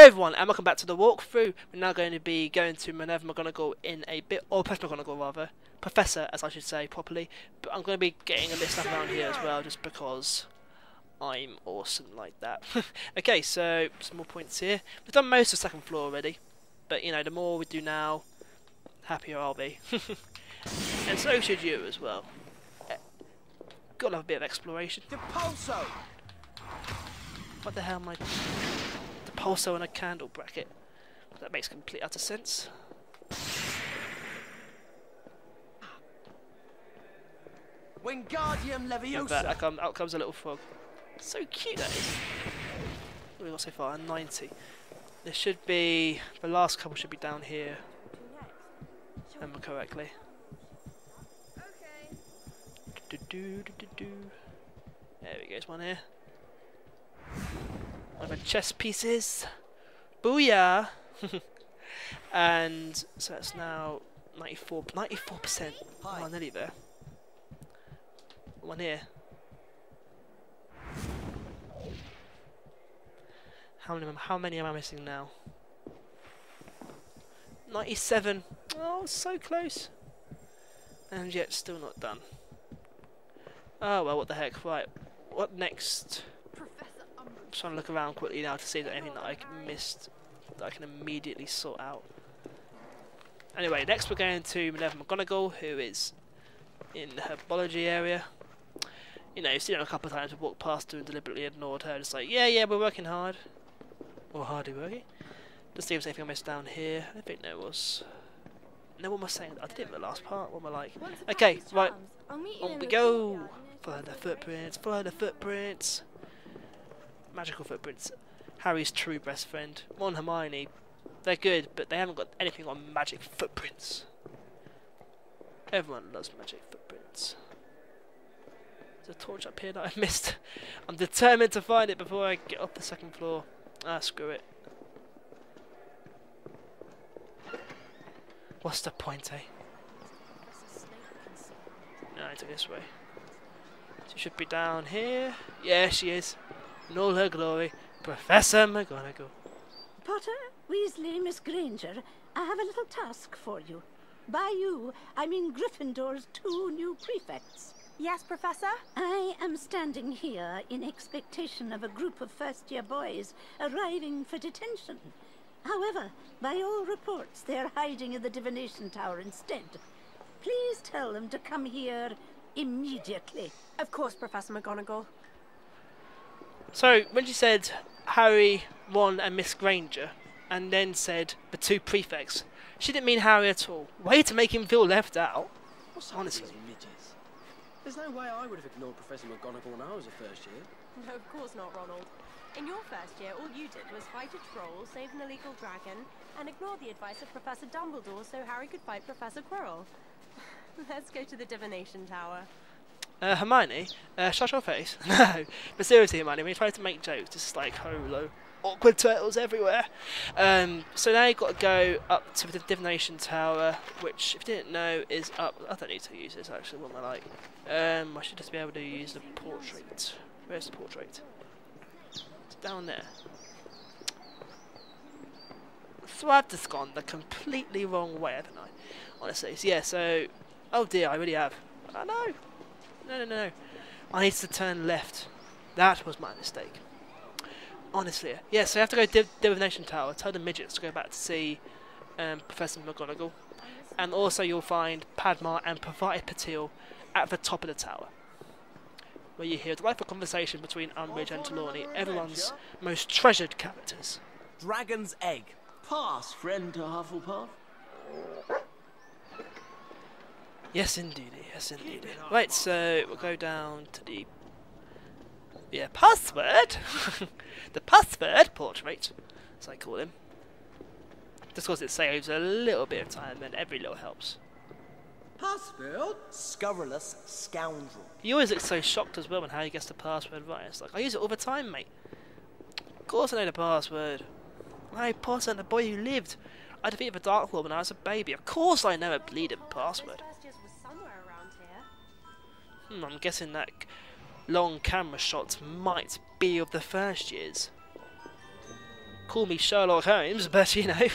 everyone, and welcome back to the walkthrough. We're now going to be going to McGonagall in a bit, or Professor McGonagall rather, Professor as I should say properly, but I'm going to be getting a bit of stuff around here as well, just because I'm awesome like that. Okay, so some more points here. We've done most of the second floor already, but you know, the more we do now, happier I'll be. And so should you as well. Gotta have a bit of exploration. What the hell am I... The pulsar and a candle bracket. That makes complete utter sense. Wingardium Look at that, out comes a little frog. So cute that is. What have we got so far? A 90. There should be... The last couple should be down here. Remember correctly. There we go, there's one here. One of the chess pieces. Booyah! And so that's now 94%. Oh, nearly there. One here. How many am I missing now? 97. Oh, so close. And yet still not done. Oh well, what the heck? Right, what next? I'm trying to look around quickly now to see if there's anything that I missed that I can immediately sort out. Anyway, next we're going to McGonagall, who is in the Herbology area. You know, you've seen her a couple of times. We've walked past her and deliberately ignored her. Just like, yeah, we're working hard. Or hardly working. Just see if there's anything I missed down here. I don't think there was. No, what am I saying? I did it in the last part. What am I like? Okay, right. On we go. Follow the footprints. Follow the footprints. Magical footprints. Harry's true best friend. Ron and Hermione. They're good, but they haven't got anything on magic footprints. Everyone loves magic footprints. There's a torch up here that I missed. I'm determined to find it before I get off the second floor. Ah, screw it. What's the point, eh? No, I took this way. She should be down here. Yeah, she is. In all her glory. Professor McGonagall. Potter, Weasley, Miss Granger, I have a little task for you. By you, I mean Gryffindor's 2 new prefects. Yes, Professor? I am standing here in expectation of a group of first-year boys arriving for detention. However, by all reports, they are hiding in the Divination Tower instead. Please tell them to come here immediately. Of course, Professor McGonagall. So, when she said Harry, Ron and Miss Granger, and then said the 2 prefects, she didn't mean Harry at all. Way to make him feel left out. Honestly. There's no way I would have ignored Professor McGonagall when I was a first year. No, of course not, Ronald. In your first year, all you did was fight a troll, save an illegal dragon, and ignore the advice of Professor Dumbledore so Harry could fight Professor Quirrell. Let's go to the Divination Tower. Hermione, shut your face. No, but seriously, Hermione, when you try to make jokes, just like, hello, awkward turtles everywhere. So now you've got to go up to the Divination Tower, which, if you didn't know, is up. I don't need to use this actually. What am I like? I should just be able to use the portrait. Where's the portrait? It's down there. So I've just gone the completely wrong way, haven't I? Honestly, so yeah. So, oh dear, I really have. Oh no. No. I need to turn left. That was my mistake. Honestly. Yeah, so you have to go to Divination Tower. Tell the midgets to go back to see Professor McGonagall. And also you'll find Padma and Patil at the top of the tower. Where you hear a delightful conversation between Umbridge and Trelawney, everyone's most treasured characters. Dragon's egg. Pass, friend to Hufflepuff. Yes, indeedy. Yes, indeedy. Right, so we'll go down to the password. The password portrait, as I call him. Just because it saves a little bit of time, and every little helps. Password? Scurrilous scoundrel. He always looks so shocked as well when Harry gets the password right. It's like, I use it all the time, mate. Of course I know the password. Harry Potter and the boy who lived. I defeated the Dark Lord when I was a baby. Of course I know a bleeding password. I'm guessing that long camera shots might be of the first years. call me Sherlock Holmes, but you know,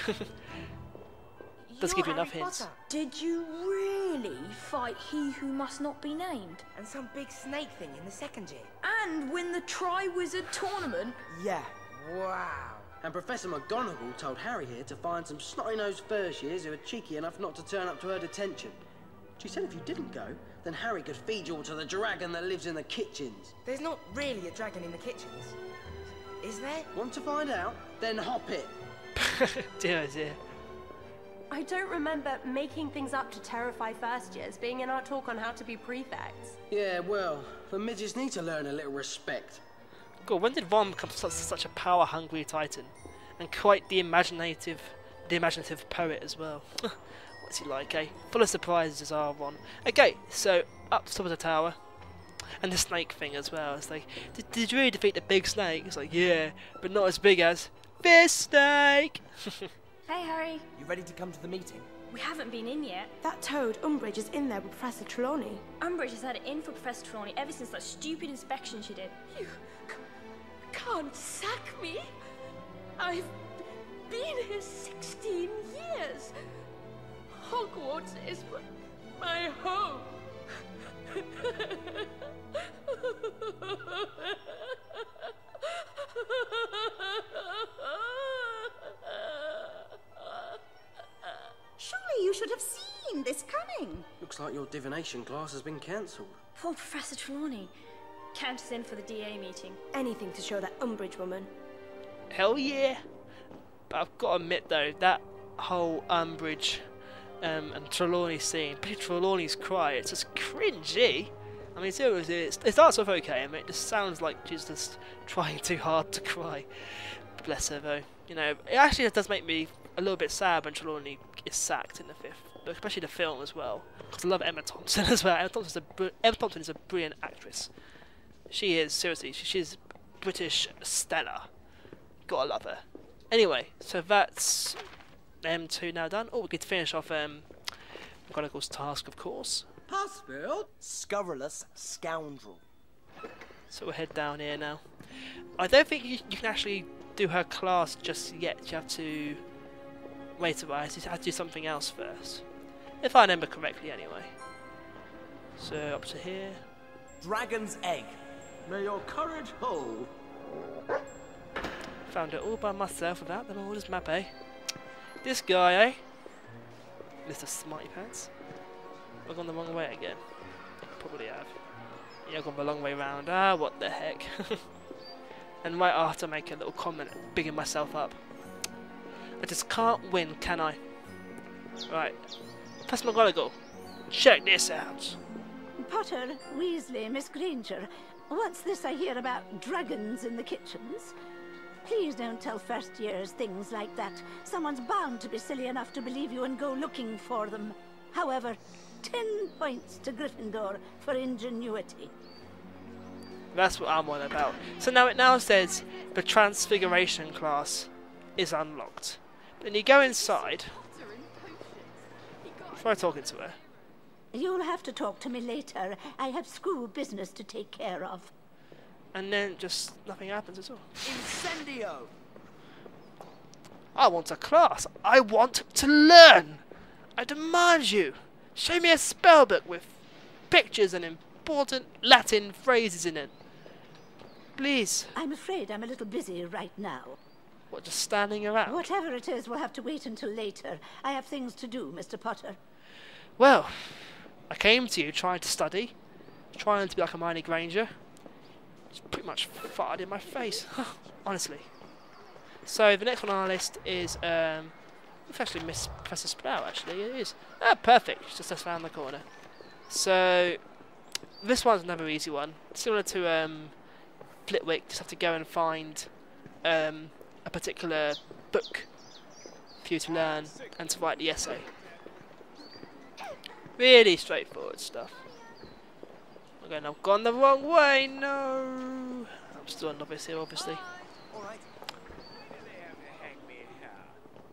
does give you enough hints. Did you really fight He Who Must Not Be Named? And some big snake thing in the second year. And win the Tri-Wizard tournament? Yeah. Wow. And Professor McGonagall told Harry here to find some snotty-nosed first years who are cheeky enough not to turn up to her detention. She said if you didn't go, then Harry could feed you all to the dragon that lives in the kitchens. There's not really a dragon in the kitchens, is there? Want to find out? Then hop it. Dear, oh dear. I don't remember making things up to terrify first years being in our talk on how to be prefects. Yeah, well, the midgets need to learn a little respect. God, when did Ron become such a power-hungry titan? And quite the imaginative poet as well. What's he like, eh? Full of surprises is our Ron. Okay, so up to top of the tower. And the snake thing as well. It's like, did you really defeat the big snake? It's like, yeah, but not as big as this snake! Hey, Harry. You ready to come to the meeting? We haven't been in yet. That toad, Umbridge, is in there with Professor Trelawney. Umbridge has had it in for Professor Trelawney ever since that stupid inspection she did. You can't sack me. I've been here 16 years. Hogwarts is my home. Surely you should have seen this coming. Looks like your divination class has been cancelled. Poor Professor Trelawney. Count us in for the DA meeting. Anything to show that Umbridge woman. Hell yeah! But I've got to admit though, that whole Umbridge and Trelawney scene, particularly Trelawney's cry, it's just cringy. I mean, seriously, it starts off okay, I mean, it just sounds like she's just trying too hard to cry. Bless her though. You know, it actually does make me a little bit sad when Trelawney is sacked in the 5th, especially the film as well. Because I love Emma Thompson as well. Emma Thompson is a brilliant actress. She is, seriously, she's British stellar. Gotta love her. Anyway, so that's M2 now done. Oh, we get to finish off McGonagall's task, of course. Pass, Bill. Scurrilous scoundrel. So we'll head down here now. I don't think you can actually do her class just yet. You have to wait a while. You have to do something else first. If I remember correctly, anyway. So up to here. Dragon's egg. May your courage hold. Found it all by myself without the orders map, eh? This guy, eh? Mr. Smarty Pants. I've gone the wrong way again. Probably have. Yeah, I've gone the long way round. Ah, what the heck. And right after I make a little comment, bigging myself up. I just can't win, can I? Right. Professor McGonagall, check this out. Potter, Weasley, Miss Granger, what's this I hear about dragons in the kitchens? Please don't tell first years things like that. Someone's bound to be silly enough to believe you and go looking for them. However, 10 points to Gryffindor for ingenuity. That's what I'm on about. So now it now says the Transfiguration class is unlocked. Then you go inside. Try talking to her. You'll have to talk to me later. I have school business to take care of. And then just nothing happens at all. Incendio. I want a class. I want to learn. I demand you. Show me a spellbook with pictures and important Latin phrases in it. Please. I'm afraid I'm a little busy right now. What, just standing around? Whatever it is, we'll have to wait until later. I have things to do, Mr. Potter. Well, I came to you trying to study, trying to be like Hermione Granger. It's pretty much farted in my face, honestly. So the next one on our list is, it's actually Miss Professor Sprout, actually, it is. Ah, perfect, it's just around the corner. So, this one's another easy one. Similar to Flitwick, just have to go and find a particular book for you to learn and to write the essay. Really straightforward stuff. Okay, I've gone the wrong way, no! I'm still a novice here, obviously.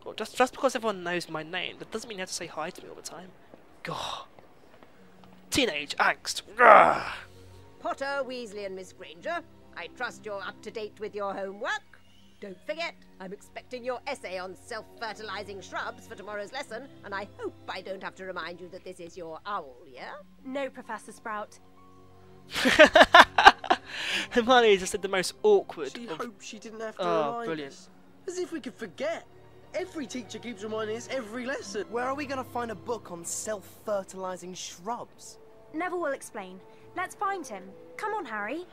Well, just because everyone knows my name, that doesn't mean you have to say hi to me all the time. God. Teenage angst. Grr. Potter, Weasley and Miss Granger, I trust you're up to date with your homework. Don't forget, I'm expecting your essay on self-fertilizing shrubs for tomorrow's lesson, and I hope I don't have to remind you that this is your owl, yeah? No, Professor Sprout. Hermione just did the most awkward. She hoped she didn't have to Oh, remind brilliant. us. As if we could forget. Every teacher keeps reminding us every lesson. Where are we going to find a book on self-fertilizing shrubs? Neville will explain. Let's find him. Come on, Harry.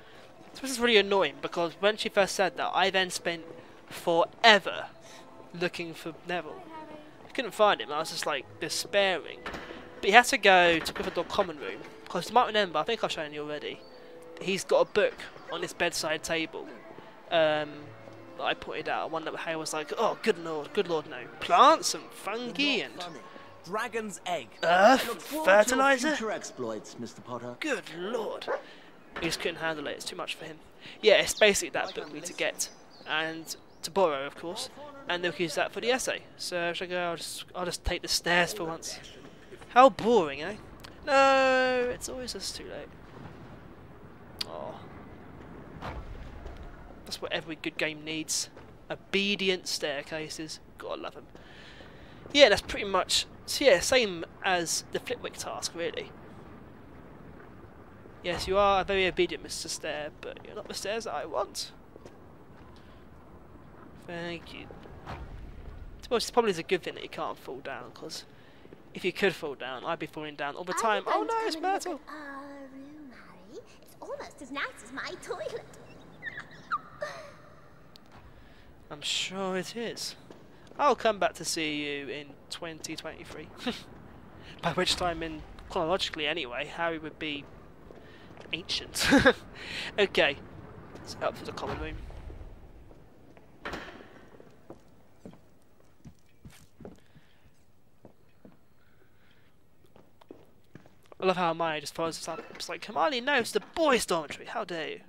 So this is really annoying because when she first said that, I then spent forever looking for Neville. I couldn't find him. I was just like despairing. But he had to go to Gryffindor common room because you might remember. I think I've shown you already. He's got a book on his bedside table. That I pointed out. One that Harry was like, "Oh, good lord, no! Plants and fungi and Dragon's egg. earth, fertilizer." Future exploits, Mr. Potter. Good lord. He just couldn't handle it, it's too much for him. Yeah, it's basically that book we need to get, and to borrow, of course, and they'll use that for the essay. So, should I go? I'll just take the stairs for once. How boring, eh? No, it's always just too late. Oh. That's what every good game needs. Obedient staircases. Gotta love them. Yeah, that's pretty much, so yeah, same as the Flitwick task, really. Yes, you are a very obedient Mr. Stair, but you're not the stairs that I want. Thank you. Well, it's probably a good thing that you can't fall down, because if you could fall down, I'd be falling down all the time. Oh no, it's Myrtle! Our room, Harry. It's almost as nice as my toilet. I'm sure it is. I'll come back to see you in 2023. By which time, chronologically anyway, Harry would be ancient. Okay, so up to the common room. I love how Hermione just follows us up. It's like, Hermione, no, it's the boys' dormitory. How dare you?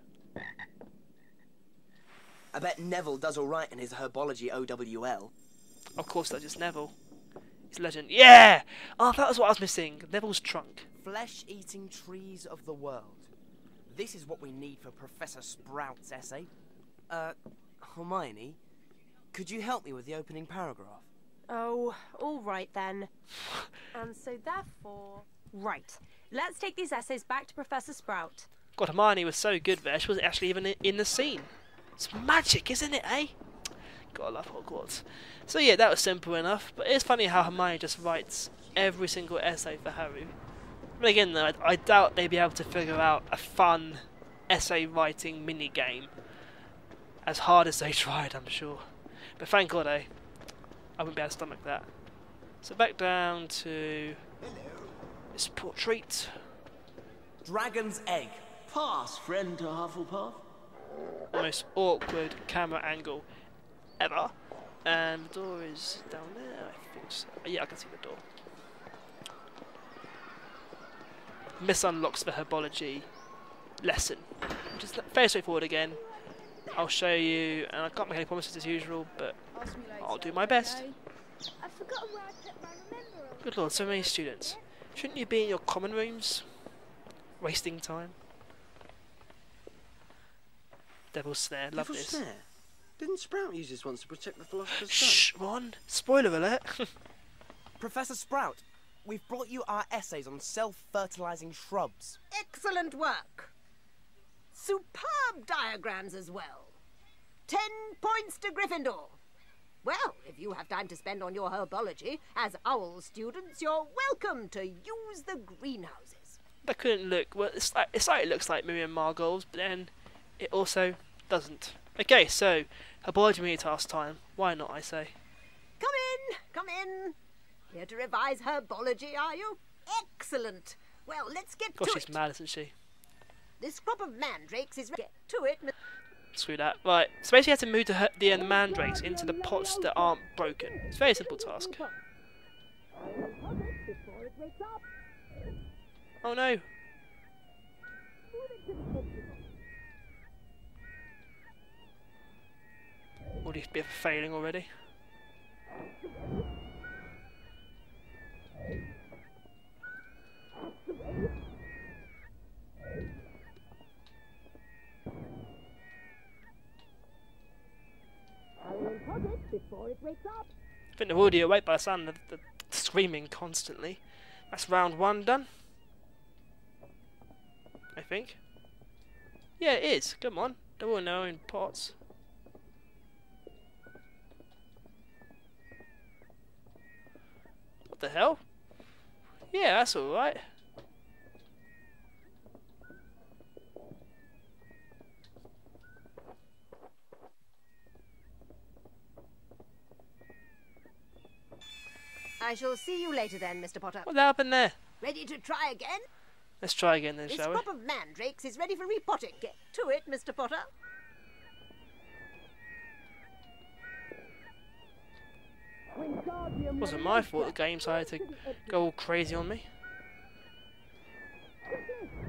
I bet Neville does alright in his Herbology OWL. Of course, that's just Neville. He's a legend. Yeah! Oh, that was what I was missing. Neville's trunk. Flesh-eating trees of the world. This is what we need for Professor Sprout's essay. Hermione, could you help me with the opening paragraph? Oh, all right then. And so therefore... Right. Let's take these essays back to Professor Sprout. God, Hermione was so good there. She wasn't actually even in the scene. It's magic, isn't it, eh? God, I love Hogwarts. So yeah, that was simple enough. But it's funny how Hermione just writes every single essay for Harry. But again, though, I doubt they'd be able to figure out a fun essay writing mini game. As hard as they tried, I'm sure. But thank God, I wouldn't be able to stomach that. So back down to this portrait. Dragon's egg. Pass, friend to Hufflepuff. The most awkward camera angle ever. And the door is down there, I think so. Yeah, I can see the door. Miss unlocks the Herbology lesson, which is very straightforward again. I'll show you, and I can't make any promises as usual, but I'll do my best. Good lord, so many students. Shouldn't you be in your common rooms? Wasting time. Devil's Snare, love Devil's this. Snare? Didn't Sprout use this once to protect the Philosopher's Shh, Stone? Ron! Spoiler alert! Professor Sprout, we've brought you our essays on self-fertilizing shrubs. Excellent work. Superb diagrams as well. 10 points to Gryffindor. Well, if you have time to spend on your herbology, as owl students, you're welcome to use the greenhouses. That couldn't look, well, it's like it looks like Miriam Margold's, but then it also doesn't. Okay, so Herbology mini task time. Why not, I say? Come in. Here to revise herbology, are you? Excellent. Well, let's get Gosh, to she's it. mad, isn't she? This crop of mandrakes is get to it. Screw that. Right, so basically you have to move the mandrakes into the pots that aren't broken. It's a very simple task. Oh no! All these bit of failing already. I think they're already awake by the sound of the screaming constantly. That's round 1 done. I think. Yeah, it is. Come on. They're all in their own pots. What the hell? Yeah, that's alright. I shall see you later then, Mr. Potter. What happened there? Ready to try again? Let's try again then, This shall we? crop of mandrakes is ready for repotting. Get to it, Mr. Potter. Wasn't my fault the game decided to go all crazy on me.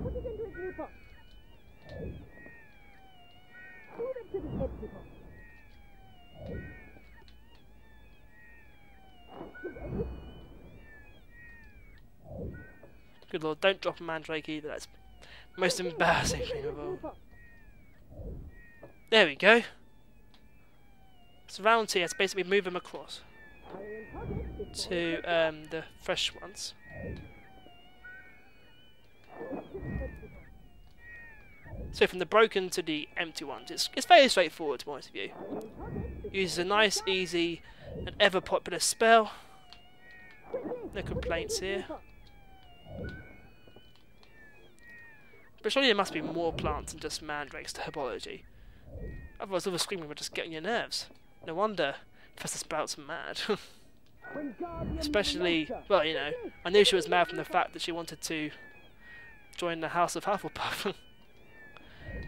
Put it into its new pot. Move it to the empty pot. Good lord, don't drop a mandrake either. That's the most embarrassing thing of all. There we go. So round 2, let's basically move them across to the fresh ones. So from the broken to the empty ones, it's very straightforward to be honest with you. Uses a nice, easy, and ever popular spell. No complaints here. But surely there must be more plants than just mandrakes to Herbology. Otherwise all the screaming would just get on your nerves. No wonder Professor Sprout's mad. Especially, well, you know, I knew she was mad from the fact that she wanted to join the House of Hufflepuff.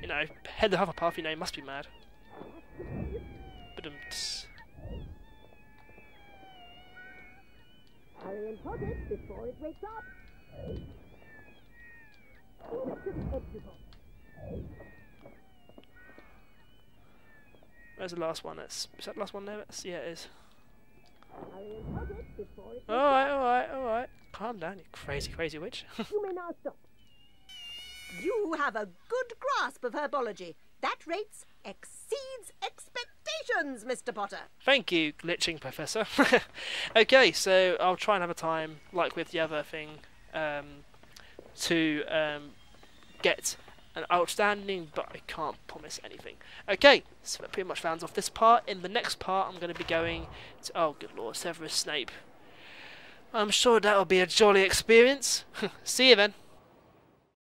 You know, head of Hufflepuff, you know, must be mad. But Hurry and pot it before it wakes up. where's the last one? Is that the last one there? Yeah, it is. Alright. Calm down, you crazy, crazy witch. You may now stop. You have a good grasp of herbology. That rates exceeds expectations, Mr. Potter. Thank you, glitching professor. Okay, so I'll try and have a time, like with the other thing, to get an outstanding, but I can't promise anything. Okay, so that pretty much rounds off this part. In the next part, I'm going to be going to, oh good lord, Severus Snape. I'm sure that'll be a jolly experience. See you then.